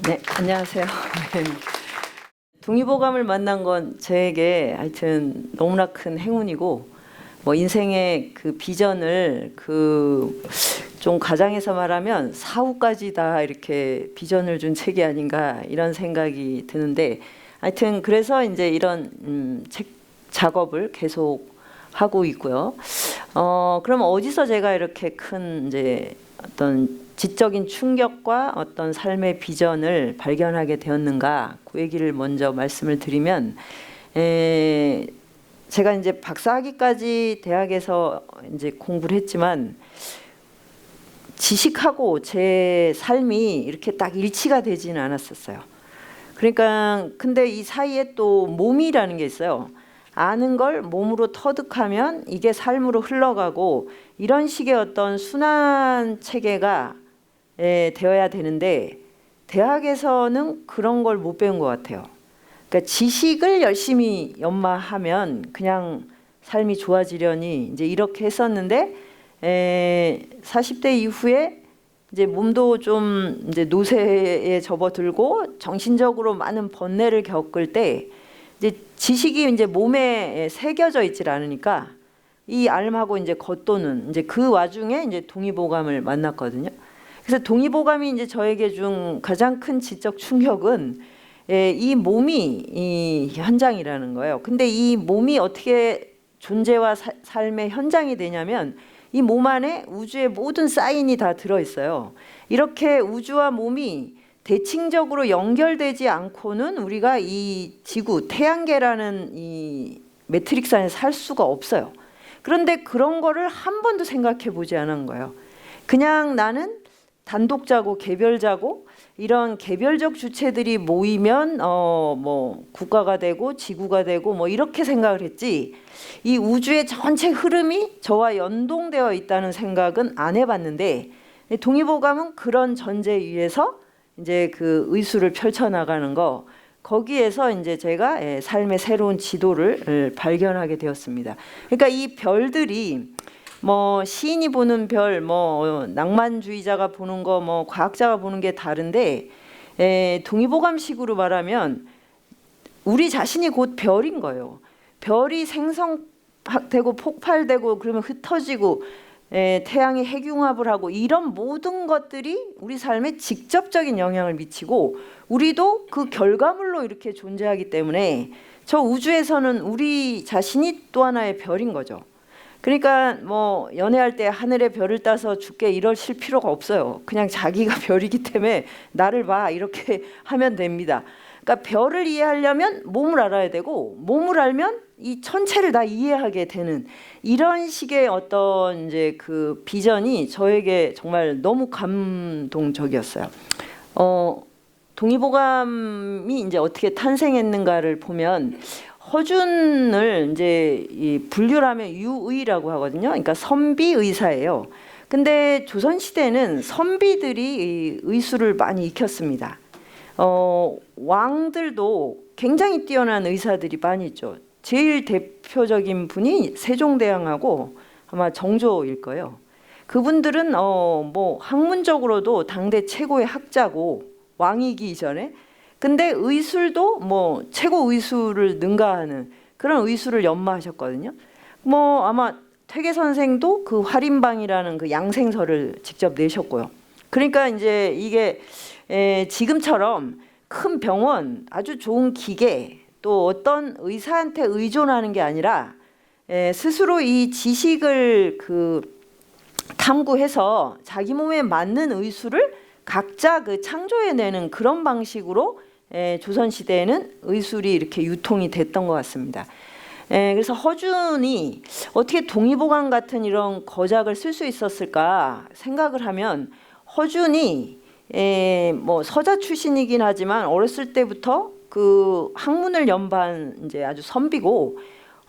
네, 안녕하세요. 네. 동의보감을 만난 건 저에게 하여튼 너무나 큰 행운이고, 뭐 인생의 그 비전을 좀 가장해서 말하면 사후까지 다 이렇게 비전을 준 책이 아닌가 이런 생각이 드는데, 하여튼 그래서 이제 이런 책 작업을 계속 하고 있고요. 그럼 어디서 제가 이렇게 큰 이제 어떤 지적인 충격과 어떤 삶의 비전을 발견하게 되었는가, 그 얘기를 먼저 말씀을 드리면, 제가 이제 박사학위까지 대학에서 이제 공부를 했지만 지식하고 제 삶이 이렇게 딱 일치가 되지는 않았었어요. 그러니까 근데 이 사이에 또 몸이라는 게 있어요. 아는 걸 몸으로 터득하면 이게 삶으로 흘러가고 이런 식의 어떤 순환 체계가 되어야 되는데, 대학에서는 그런 걸 못 배운 것 같아요. 그러니까 지식을 열심히 연마하면 그냥 삶이 좋아지려니 이제 이렇게 했었는데, 40대 이후에 이제 몸도 좀 이제 노쇠에 접어들고 정신적으로 많은 번뇌를 겪을 때 이제 지식이 이제 몸에 새겨져 있질 않으니까 이 앓음하고 이제 겉도는 이제 그 와중에 이제 동의보감을 만났거든요. 그래서 동의보감이 이제 저에게 준 가장 큰 지적 충격은 이 몸이 이 현장이라는 거예요. 근데 이 몸이 어떻게 존재와 삶의 현장이 되냐면 이 몸 안에 우주의 모든 사인이 다 들어있어요. 이렇게 우주와 몸이 대칭적으로 연결되지 않고는 우리가 이 지구, 태양계라는 이 매트릭스 안에 살 수가 없어요. 그런데 그런 거를 한 번도 생각해 보지 않은 거예요. 그냥 나는 단독자고 개별자고 이런 개별적 주체들이 모이면 뭐 국가가 되고 지구가 되고 뭐 이렇게 생각을 했지, 이 우주의 전체 흐름이 저와 연동되어 있다는 생각은 안 해봤는데, 동의보감은 그런 전제 위에서 이제 그 의술을 펼쳐나가는 거, 거기에서 이제 제가 삶의 새로운 지도를 발견하게 되었습니다. 그러니까 이 별들이 뭐 시인이 보는 별, 뭐 낭만주의자가 보는 거, 뭐 과학자가 보는 게 다른데, 동의보감식으로 말하면 우리 자신이 곧 별인 거예요. 별이 생성되고 폭발되고 그러면 흩어지고 태양이 핵융합을 하고 이런 모든 것들이 우리 삶에 직접적인 영향을 미치고 우리도 그 결과물로 이렇게 존재하기 때문에 저 우주에서는 우리 자신이 또 하나의 별인 거죠. 그러니까 뭐 연애할 때 하늘의 별을 따서 줄게 이러실 필요가 없어요. 그냥 자기가 별이기 때문에 나를 봐 이렇게 하면 됩니다. 그러니까 별을 이해하려면 몸을 알아야 되고 몸을 알면 이 천체를 다 이해하게 되는 이런 식의 어떤 이제 그 비전이 저에게 정말 너무 감동적이었어요. 동의보감이 이제 어떻게 탄생했는가를 보면 허준을 이제 이 분류를 하면 유의라고 하거든요. 그러니까 선비 의사예요. 근데 조선 시대는 선비들이 이 의술을 많이 익혔습니다. 왕들도 굉장히 뛰어난 의사들이 많이 있죠. 제일 대표적인 분이 세종대왕하고 아마 정조일 거예요. 그분들은 뭐 학문적으로도 당대 최고의 학자고 왕이기 이전에, 근데 의술도 뭐 최고 의술을 능가하는 그런 의술을 연마하셨거든요. 뭐 아마 퇴계 선생도 그 활인방이라는 그 양생서를 직접 내셨고요. 그러니까 이제 이게 지금처럼 큰 병원, 아주 좋은 기계, 또 어떤 의사한테 의존하는 게 아니라 스스로 이 지식을 탐구해서 자기 몸에 맞는 의술을 각자 창조해내는 그런 방식으로 조선 시대에는 의술이 이렇게 유통이 됐던 것 같습니다. 그래서 허준이 어떻게 동의보감 같은 이런 거작을 쓸 수 있었을까 생각을 하면, 허준이 뭐 서자 출신이긴 하지만 어렸을 때부터 그 학문을 연구한 이제 아주 선비고,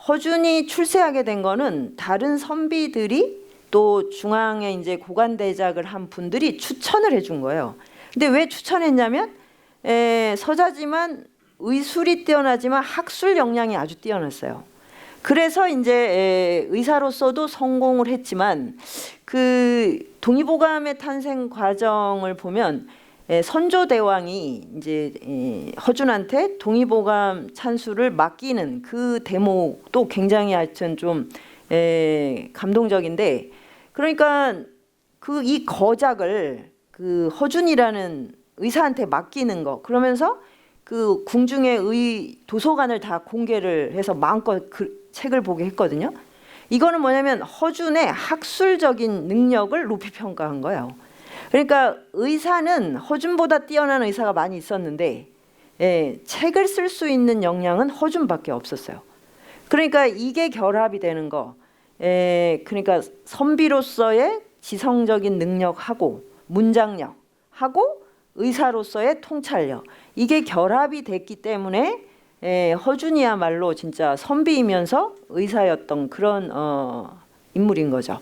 허준이 출세하게 된 거는 다른 선비들이 또 중앙에 이제 고관대작을 한 분들이 추천을 해준 거예요. 근데 왜 추천했냐면 서자지만 의술이 뛰어나지만 학술 역량이 아주 뛰어났어요. 그래서 이제 의사로서도 성공을 했지만 그 동의보감의 탄생 과정을 보면 선조대왕이 이제 허준한테 동의보감 찬수를 맡기는 그 대목도 굉장히 하여튼 좀 감동적인데, 그러니까 그 이 거작을 그 허준이라는 의사한테 맡기는 거, 그러면서 그 궁중의 도서관을 다 공개를 해서 마음껏 그 책을 보게 했거든요. 이거는 뭐냐면 허준의 학술적인 능력을 높이 평가한 거예요. 그러니까 의사는 허준보다 뛰어난 의사가 많이 있었는데 책을 쓸 수 있는 역량은 허준밖에 없었어요. 그러니까 이게 결합이 되는 거. 그러니까 선비로서의 지성적인 능력하고 문장력하고 의사로서의 통찰력, 이게 결합이 됐기 때문에 허준이야말로 진짜 선비이면서 의사였던 그런 인물인 거죠.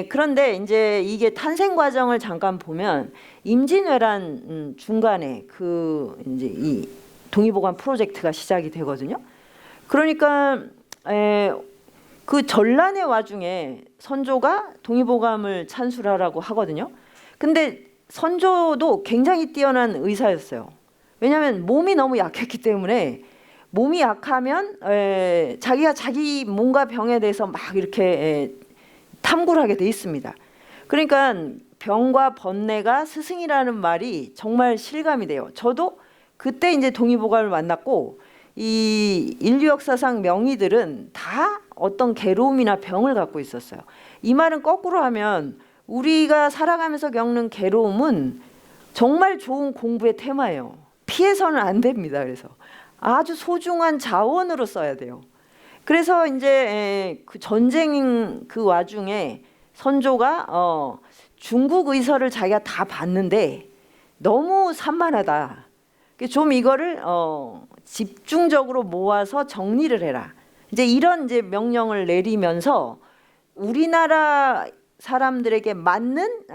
그런데 이제 이게 탄생 과정을 잠깐 보면 임진왜란 중간에 그 이제 이 동의보감 프로젝트가 시작이 되거든요. 그러니까 그 전란의 와중에 선조가 동의보감을 찬술하라고 하거든요. 근데 선조도 굉장히 뛰어난 의사였어요. 왜냐하면 몸이 너무 약했기 때문에, 몸이 약하면 자기가 자기 몸과 병에 대해서 막 이렇게 탐구를 하게 돼 있습니다. 그러니까 병과 번뇌가 스승이라는 말이 정말 실감이 돼요. 저도 그때 이제 동의보감을 만났고, 이 인류 역사상 명의들은 다 어떤 괴로움이나 병을 갖고 있었어요. 이 말은 거꾸로 하면 우리가 살아가면서 겪는 괴로움은 정말 좋은 공부의 테마예요. 피해서는 안 됩니다. 그래서 아주 소중한 자원으로 써야 돼요. 그래서 이제 그 전쟁 그 와중에 선조가 중국 의서를 자기가 다 봤는데 너무 산만하다. 좀 이거를 집중적으로 모아서 정리를 해라. 이제 이런 이제 명령을 내리면서 우리나라 사람들에게 맞는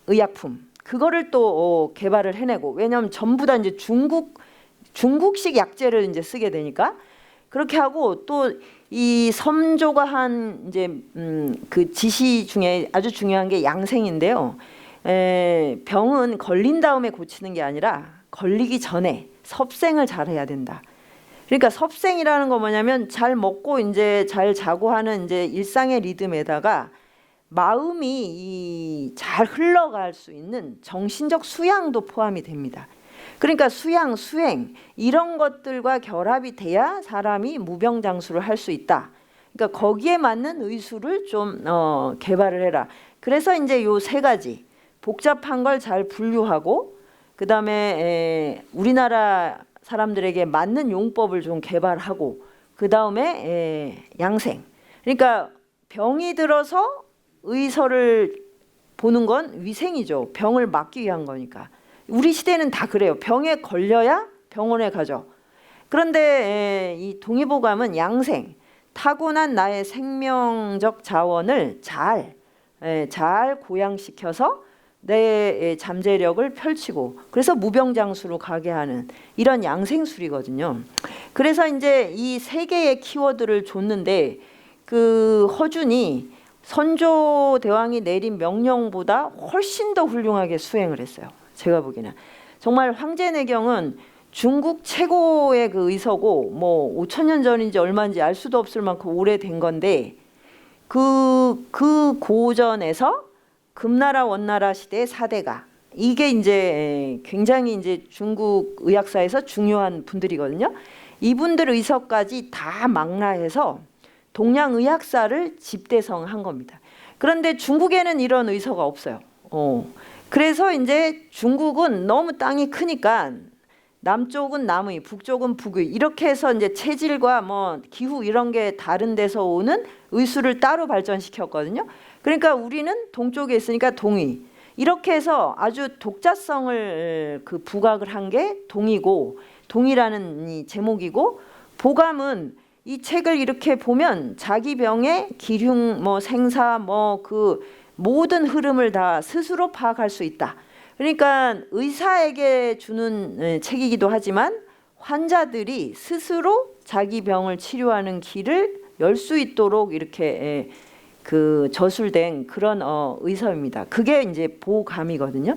의약품, 그거를 또 개발을 해내고, 왜냐하면 전부 다 이제 중국식 약재를 이제 쓰게 되니까 그렇게 하고, 또 이 선조가 한 이제 그 지시 중에 아주 중요한 게 양생인데요. 병은 걸린 다음에 고치는 게 아니라 걸리기 전에 섭생을 잘 해야 된다. 그러니까 섭생이라는 거 뭐냐면 잘 먹고 이제 잘 자고 하는 이제 일상의 리듬에다가 마음이 잘 흘러갈 수 있는 정신적 수양도 포함이 됩니다. 그러니까 수양, 수행 이런 것들과 결합이 돼야 사람이 무병장수를 할 수 있다. 그러니까 거기에 맞는 의술을 좀 개발을 해라. 그래서 이제 요 세 가지 복잡한 걸 잘 분류하고, 그 다음에 우리나라 사람들에게 맞는 용법을 좀 개발하고, 그 다음에 양생. 그러니까 병이 들어서 의서를 보는 건 위생이죠. 병을 막기 위한 거니까. 우리 시대는 다 그래요. 병에 걸려야 병원에 가죠. 그런데 이 동의보감은 양생, 타고난 나의 생명적 자원을 잘 고양시켜서 내 잠재력을 펼치고, 그래서 무병장수로 가게 하는 이런 양생술이거든요. 그래서 이제 이 세 개의 키워드를 줬는데, 그 허준이 선조 대왕이 내린 명령보다 훨씬 더 훌륭하게 수행을 했어요. 제가 보기에는 정말 황제내경은 중국 최고의 그 의서고, 뭐 5,000년 전인지 얼마인지 알 수도 없을 만큼 오래된 건데, 그 고전에서 금나라 원나라 시대의 사대가, 이게 이제 굉장히 이제 중국 의학사에서 중요한 분들이거든요. 이분들 의서까지 다 망라해서 동양 의학사를 집대성한 겁니다. 그런데 중국에는 이런 의서가 없어요. 그래서 이제 중국은 너무 땅이 크니까 남쪽은 남의, 북쪽은 북의, 이렇게 해서 이제 체질과 뭐 기후 이런 게 다른 데서 오는 의술을 따로 발전시켰거든요. 그러니까 우리는 동쪽에 있으니까 동의, 이렇게 해서 아주 독자성을 그 부각을 한 게 동의고, 동의라는 이 제목이고, 보감은 이 책을 이렇게 보면 자기 병의 기흉, 뭐 생사, 뭐 그 모든 흐름을 다 스스로 파악할 수 있다. 그러니까 의사에게 주는 책이기도 하지만 환자들이 스스로 자기 병을 치료하는 길을 열 수 있도록 이렇게 그 저술된 그런 의서입니다. 그게 이제 보감이거든요.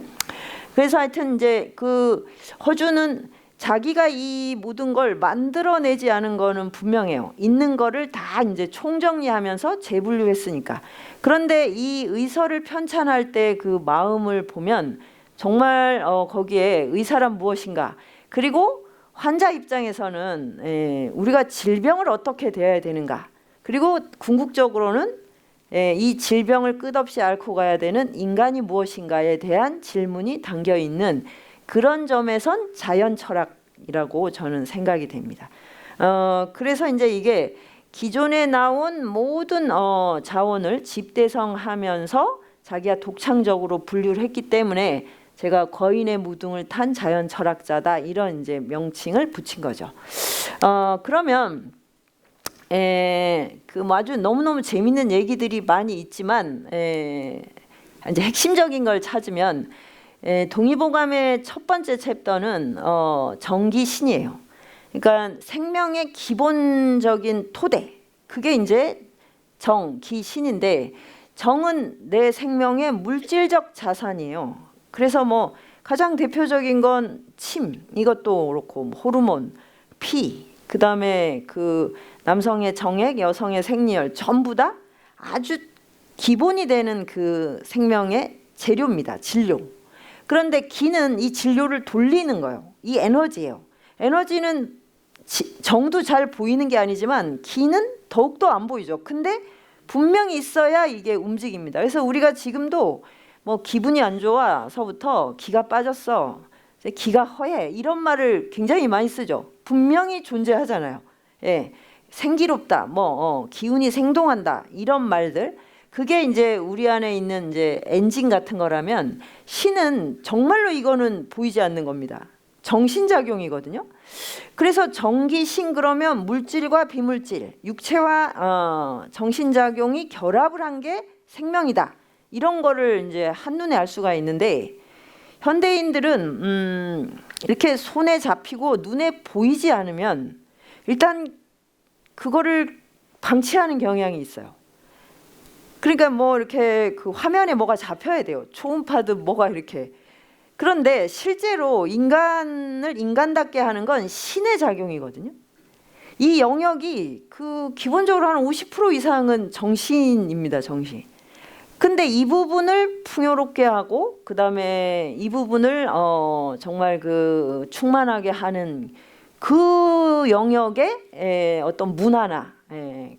그래서 하여튼 이제 그 허주는 자기가 이 모든 걸 만들어내지 않은 거는 분명해요. 있는 거를 다 이제 총정리하면서 재분류했으니까. 그런데 이 의서를 편찬할 때 그 마음을 보면 정말 거기에 의사란 무엇인가, 그리고 환자 입장에서는 우리가 질병을 어떻게 대해야 되는가, 그리고 궁극적으로는 이 질병을 끝없이 앓고 가야 되는 인간이 무엇인가에 대한 질문이 담겨 있는 그런 점에선 자연 철학이라고 저는 생각이 됩니다. 그래서 이제 이게 기존에 나온 모든 자원을 집대성하면서 자기가 독창적으로 분류를 했기 때문에 제가 거인의 무등을 탄 자연 철학자다, 이런 이제 명칭을 붙인 거죠. 그러면 그 아주 너무너무 재밌는 얘기들이 많이 있지만 이제 핵심적인 걸 찾으면 동의보감의 첫 번째 챕터는 정기신이에요. 그러니까 생명의 기본적인 토대, 그게 이제 정기신인데, 정은 내 생명의 물질적 자산이에요. 그래서 뭐 가장 대표적인 건 침, 이것도 그렇고 호르몬, 피, 그 다음에 그 남성의 정액, 여성의 생리혈, 전부 다 아주 기본이 되는 그 생명의 재료입니다. 진료. 그런데 기는 이 진료를 돌리는 거예요. 이 에너지예요. 에너지는 정도 잘 보이는 게 아니지만 기는 더욱더 안 보이죠. 근데 분명히 있어야 이게 움직입니다. 그래서 우리가 지금도 뭐 기분이 안 좋아서부터 기가 빠졌어, 기가 허해, 이런 말을 굉장히 많이 쓰죠. 분명히 존재하잖아요. 생기롭다, 기운이 생동한다, 이런 말들. 그게 이제 우리 안에 있는 이제 엔진 같은 거라면, 신은 정말로 이거는 보이지 않는 겁니다. 정신작용이거든요. 그래서 정기신 그러면 물질과 비물질, 육체와 정신작용이 결합을 한 게 생명이다, 이런 거를 이제 한눈에 알 수가 있는데, 현대인들은 이렇게 손에 잡히고 눈에 보이지 않으면 일단 그거를 방치하는 경향이 있어요. 그러니까 뭐 이렇게 그 화면에 뭐가 잡혀야 돼요. 초음파든 뭐가 이렇게. 그런데 실제로 인간을 인간답게 하는 건 신의 작용이거든요. 이 영역이 그 기본적으로 한 50% 이상은 정신입니다. 정신. 근데 이 부분을 풍요롭게 하고, 그 다음에 이 부분을 정말 그 충만하게 하는 그 영역에 어떤 문화나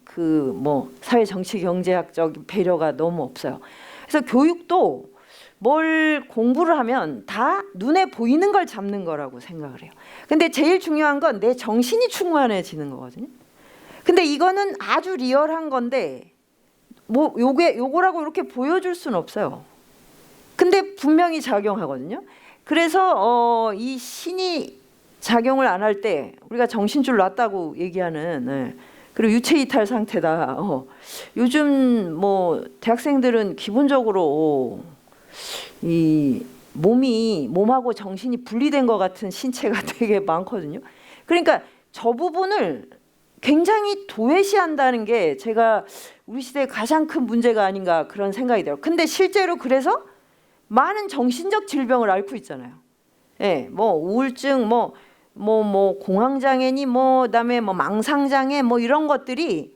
그 뭐 사회 정치 경제학적 배려가 너무 없어요. 그래서 교육도 뭘 공부를 하면 다 눈에 보이는 걸 잡는 거라고 생각을 해요. 근데 제일 중요한 건 내 정신이 충만해지는 거거든요. 근데 이거는 아주 리얼한 건데 뭐 요거라고 이렇게 보여줄 수는 없어요. 근데 분명히 작용하거든요. 그래서 이 신이 작용을 안 할 때 우리가 정신줄 놨다고 얘기하는, 그리고 유체이탈 상태다. 요즘 뭐 대학생들은 기본적으로 이 몸하고 정신이 분리된 것 같은 신체가 되게 많거든요. 그러니까 저 부분을 굉장히 도외시한다는 게 제가 우리 시대의 가장 큰 문제가 아닌가, 그런 생각이 들어요. 근데 실제로 그래서 많은 정신적 질병을 앓고 있잖아요. 뭐 우울증, 뭐 공황장애니, 그다음에 뭐 망상장애, 뭐 이런 것들이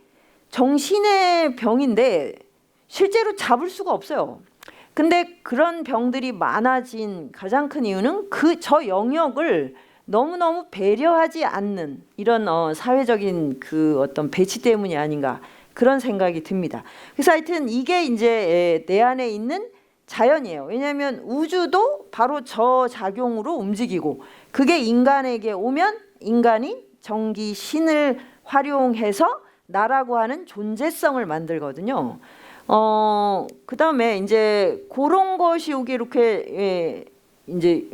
정신의 병인데 실제로 잡을 수가 없어요. 근데 그런 병들이 많아진 가장 큰 이유는 저 영역을 너무너무 배려하지 않는 이런 사회적인 그 어떤 배치 때문이 아닌가, 그런 생각이 듭니다. 그래서 하여튼 이게 이제 내 안에 있는 자연이에요. 왜냐하면 우주도 바로 저 작용으로 움직이고, 그게 인간에게 오면 인간이 정기신을 활용해서 나라고 하는 존재성을 만들거든요. 그 다음에 이제 그런 것이 여기 이렇게 이제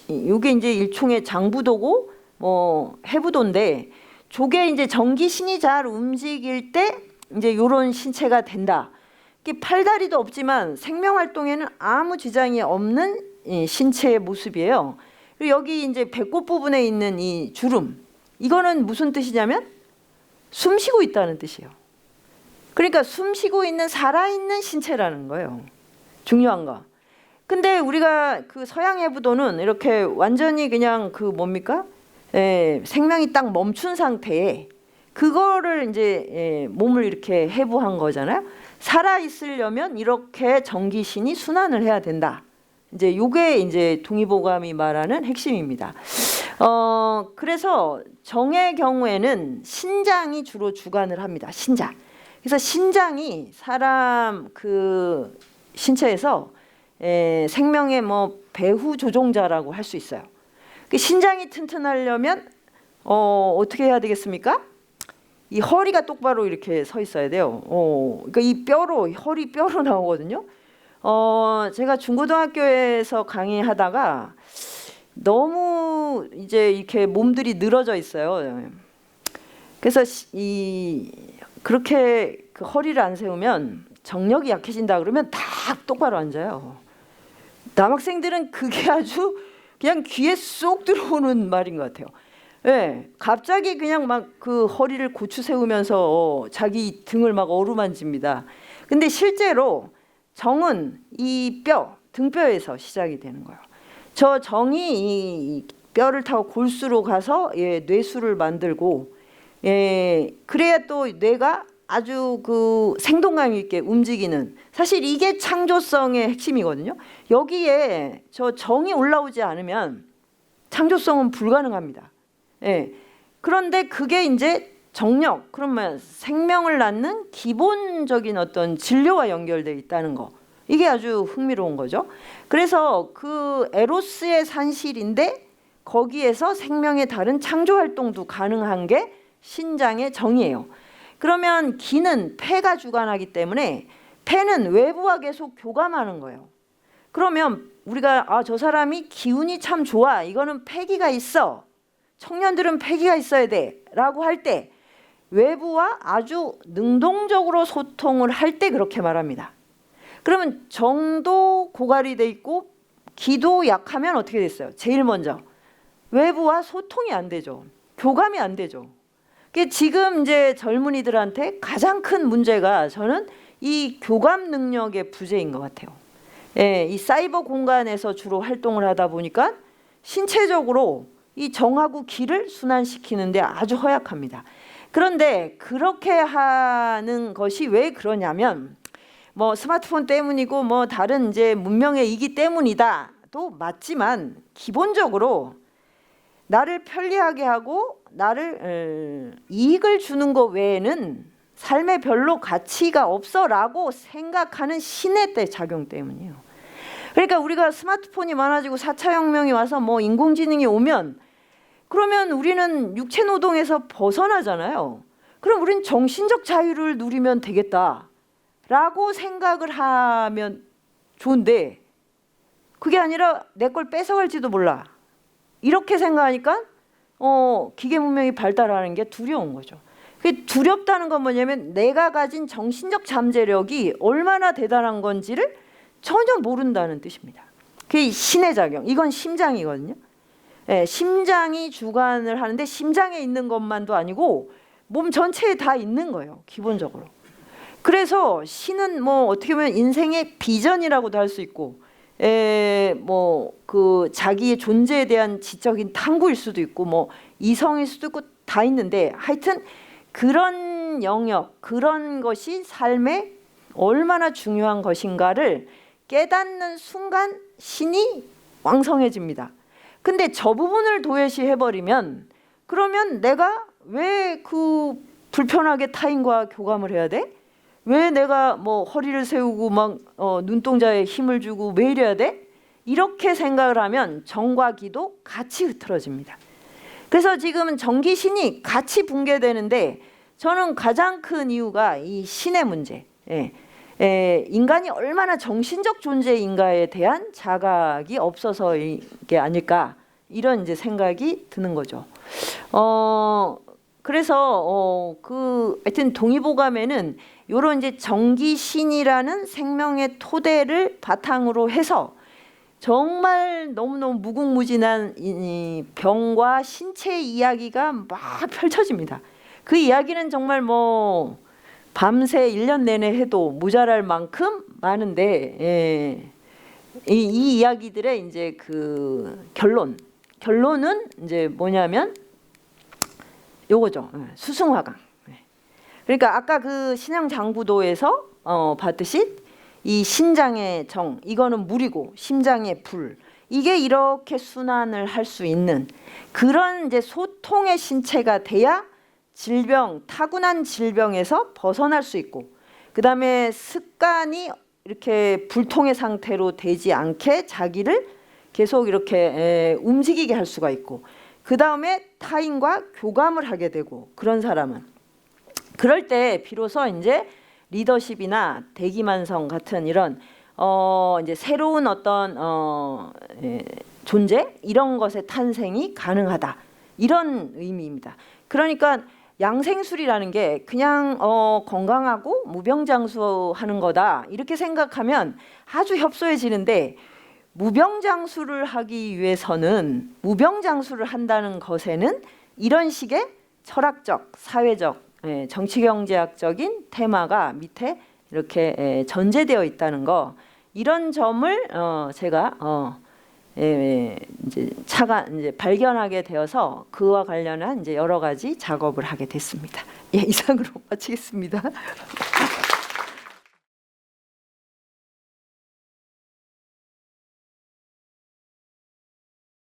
요게 이제 일종의 장부도고 뭐 해부도인데, 저게 이제 정기신이 잘 움직일 때 이제 요런 신체가 된다. 팔다리도 없지만 생명 활동에는 아무 지장이 없는 신체의 모습이에요. 그리고 여기 이제 배꼽 부분에 있는 이 주름, 이거는 무슨 뜻이냐면 숨 쉬고 있다는 뜻이에요. 그러니까 숨 쉬고 있는 살아있는 신체라는 거예요. 중요한 거. 근데 우리가 그 서양 해부도는 이렇게 완전히 그냥 그 뭡니까? 생명이 딱 멈춘 상태에 그거를 이제 몸을 이렇게 해부한 거잖아요. 살아 있으려면 이렇게 정기신이 순환을 해야 된다. 이제 요게 이제 동의보감이 말하는 핵심입니다. 그래서 정의 경우에는 신장이 주로 주관을 합니다. 신장. 그래서 신장이 사람 그 신체에서 생명의 뭐 배후 조종자라고 할 수 있어요. 그 신장이 튼튼하려면 어떻게 해야 되겠습니까? 이 허리가 똑바로 이렇게 서 있어야 돼요. 그러니까 이 뼈로 허리 뼈로 나오거든요. 제가 중고등학교에서 강의하다가 너무 이제 이렇게 몸들이 늘어져 있어요. 그래서 그렇게 그 허리를 안 세우면 정력이 약해진다 그러면 다 똑바로 앉아요. 남학생들은 그게 아주 그냥 귀에 쏙 들어오는 말인 것 같아요. 네, 갑자기 그냥 막 그 허리를 고추 세우면서 자기 등을 막 어루만집니다. 근데 실제로 정은 이 뼈, 등뼈에서 시작이 되는 거예요. 저 정이 이 뼈를 타고 골수로 가서 뇌수를 만들고, 그래야 또 뇌가 아주 그 생동감 있게 움직이는, 사실 이게 창조성의 핵심이거든요. 여기에 저 정이 올라오지 않으면 창조성은 불가능합니다. 그런데 그게 이제 정력, 그러면 생명을 낳는 기본적인 어떤 진료와 연결되어 있다는 거, 이게 아주 흥미로운 거죠. 그래서 그 에로스의 산실인데 거기에서 생명의 다른 창조 활동도 가능한 게 신장의 정이에요. 그러면 기는 폐가 주관하기 때문에 폐는 외부와 계속 교감하는 거예요. 그러면 우리가 저 사람이 기운이 참 좋아, 이거는 폐기가 있어, 청년들은 폐기가 있어야 돼 라고 할 때 외부와 아주 능동적으로 소통을 할 때 그렇게 말합니다. 그러면 정도 고갈이 돼 있고 기도 약하면 어떻게 됐어요? 제일 먼저 외부와 소통이 안 되죠. 교감이 안 되죠. 지금 이제 젊은이들한테 가장 큰 문제가 저는 이 교감 능력의 부재인 것 같아요. 이 사이버 공간에서 주로 활동을 하다 보니까 신체적으로 이 정하고 기를 순환시키는데 아주 허약합니다. 그런데 그렇게 하는 것이 왜 그러냐면 뭐 스마트폰 때문이고 뭐 다른 이제 문명의 이기 때문이다도 맞지만, 기본적으로 나를 편리하게 하고 나를 이익을 주는 것 외에는 삶에 별로 가치가 없어라고 생각하는 신의 때 작용 때문이에요. 그러니까 우리가 스마트폰이 많아지고 4차 혁명이 와서 뭐 인공지능이 오면, 그러면 우리는 육체 노동에서 벗어나잖아요. 그럼 우리는 정신적 자유를 누리면 되겠다라고 생각을 하면 좋은데, 그게 아니라 내 걸 뺏어갈지도 몰라, 이렇게 생각하니까 기계 문명이 발달하는 게 두려운 거죠. 그게 두렵다는 건 뭐냐면 내가 가진 정신적 잠재력이 얼마나 대단한 건지를 전혀 모른다는 뜻입니다. 그게 신의 작용, 이건 심장이거든요. 심장이 주관을 하는데 심장에 있는 것만도 아니고 몸 전체에 다 있는 거예요, 기본적으로. 그래서 신은 뭐 어떻게 보면 인생의 비전이라고도 할 수 있고, 뭐 그 자기의 존재에 대한 지적인 탐구일 수도 있고, 뭐 이성일 수도 있고 다 있는데, 하여튼 그런 영역, 그런 것이 삶에 얼마나 중요한 것인가를 깨닫는 순간 신이 왕성해집니다. 근데 저 부분을 도외시해버리면, 그러면 내가 왜 그 불편하게 타인과 교감을 해야 돼? 왜 내가 뭐 허리를 세우고 막 눈동자에 힘을 주고 왜 이래야 돼? 이렇게 생각을 하면 정과 기도 같이 흐트러집니다. 그래서 지금 정기신이 같이 붕괴되는데, 저는 가장 큰 이유가 이 신의 문제, 인간이 얼마나 정신적 존재인가에 대한 자각이 없어서 이게 아닐까, 이런 이제 생각이 드는 거죠. 그래서 하여튼 동의보감에는 요런 이제 정기신이라는 생명의 토대를 바탕으로 해서 정말 너무너무 무궁무진한 이 병과 신체 이야기가 막 펼쳐집니다. 그 이야기는 정말 뭐 밤새 1년 내내 해도 모자랄 만큼 많은데, 이 이야기들의 이제 그 결론은 이제 뭐냐면 요거죠. 수승화강. 그러니까 아까 그 신양장부도에서 봤듯이 이 신장의 정, 이거는 물이고 심장의 불, 이게 이렇게 순환을 할 수 있는 그런 이제 소통의 신체가 돼야 질병, 타고난 질병에서 벗어날 수 있고, 그 다음에 습관이 이렇게 불통의 상태로 되지 않게 자기를 계속 이렇게 움직이게 할 수가 있고, 그 다음에 타인과 교감을 하게 되고, 그런 사람은 그럴 때 비로소 이제 리더십이나 대기만성 같은 이런 이제 새로운 어떤 존재, 이런 것의 탄생이 가능하다, 이런 의미입니다. 그러니까 양생술이라는 게 그냥 건강하고 무병장수하는 거다 이렇게 생각하면 아주 협소해지는데, 무병장수를 하기 위해서는, 무병장수를 한다는 것에는 이런 식의 철학적, 사회적, 정치경제학적인 테마가 밑에 이렇게 전제되어 있다는 거, 이런 점을 제가 이제 발견하게 되어서 그와 관련한 이제 여러 가지 작업을 하게 됐습니다. 예, 이상으로 마치겠습니다.